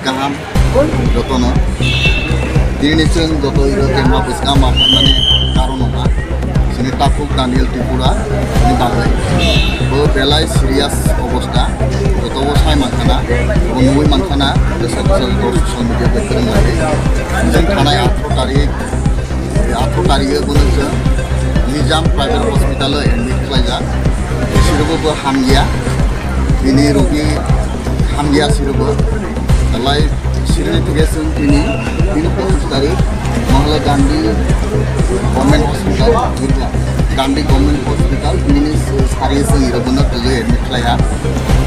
kaham jotono dini sing joto iro kema buska mane karonoma sini Tapuk Daniel Tripura ini bagai bo belai serius অবস্থা joto bo sai mankana nui mankana desa social media bekereng lagi jeng thanai 18 tarik bunuse Nizam Private Hospital admit kelaja sirobo bo hamgia ini rogi hamgia sirobo dalai sirene tigesung ini 25 tarik Mahla Gandhi Government Hospital Gandhi Government Hospital ini sehari sehari benar tuh admit kelaja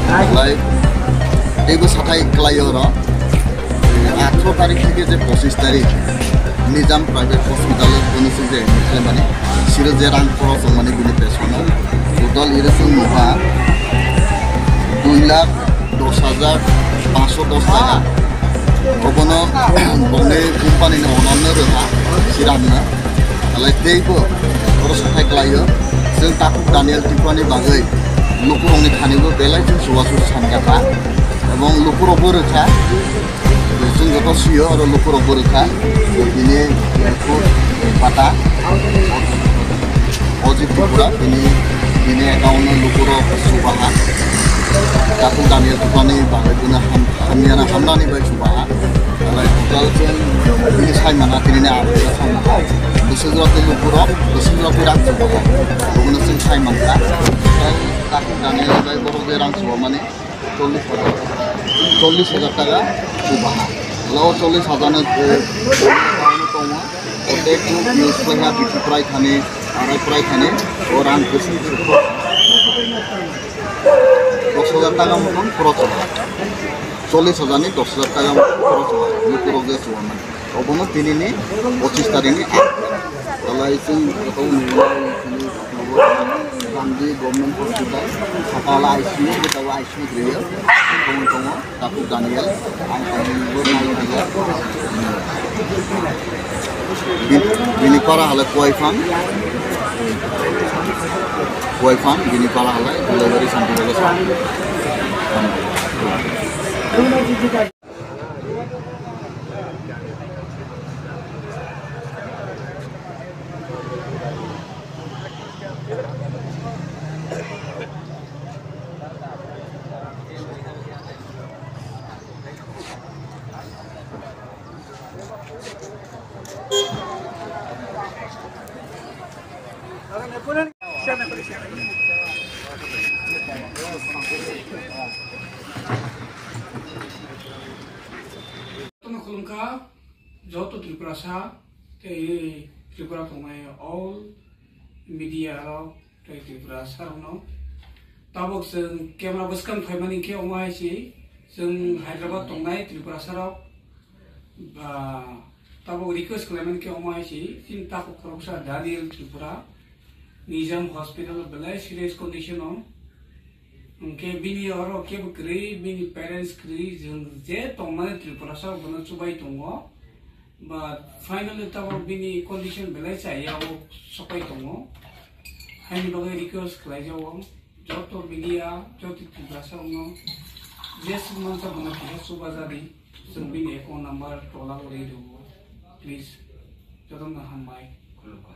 dalai ibu satai kelayoro 18 tarik থেকে যে 25 tarik Nizam Private Hospital bunuse je admit kelaja mane siro je rang খরচ মানে বিনি পেছন total এরকম মহা 2,10,510 টাকা ওপনো বনে কোম্পানি না অনন্য রোহা সিরামনা আলাই দেইবো খরচ থাই ক্লাইও जों Tapuk Daniel Tripurani বাগৈ লুকুরংনি খানিবো বেলাই जों सुवासुर सानगाथा এবং লুকুরবো রোখা जों যত সুयो আর লুকুরবো রোখা বিনি এয়ারপোর্ট পাতা Ojib Tripura ini account lukuro subaha Tapuk Daniel Tripurani bagai guna hamniana hamnani baik subaha alai total jen ini sai mana ini apa sai mana besudrat lukuro besudrat pirang subaha guna sing sai mana Tapuk Daniel baik boro pirang subaha mane 40,000 টাকা subaha lalu 40,000 na toma एक news पर है बिक्री price थाने आराई price थाने और आन किसी 10,000 টাকা মতন খরচ হয় 40,000 নি 10,000 টাকা খরচ হয় লুকুরো যে সুমান অবনো তিনি নি 25 তারিখ নি তালাই সিং কত Gandhi Government Hospital Sakala ICU kita ICU dia tunggu Tapuk Daniel Bini para hal kuai fan bini para hal delivery sampai ke sana. Joto Tripura sa te Tripura tongai all media ro te Tripura sa no tabok sing camera buskan phaimani ke omai si sing Hyderabad tongai Tripura sa ro ba tabok request klemen ke omai si tin Tapuk Professor Daniel Tripura Nizam Hospital belai serious condition on उनके बिनी और के बकरी बिनी parents करी जे तोमने Tripura sa बना चुबाई तोंगो but finally tabo bini condition belai चाहिए वो सपाई तोंगो हम लोग रिक्वेस्ट कलाई जाओ joto media joto Tripura sa उनो जेस मंचा बना के सुबह जादी जों बिनी अकाउंट नंबर टोला ले दो प्लीज joto ना हम माई खुलुका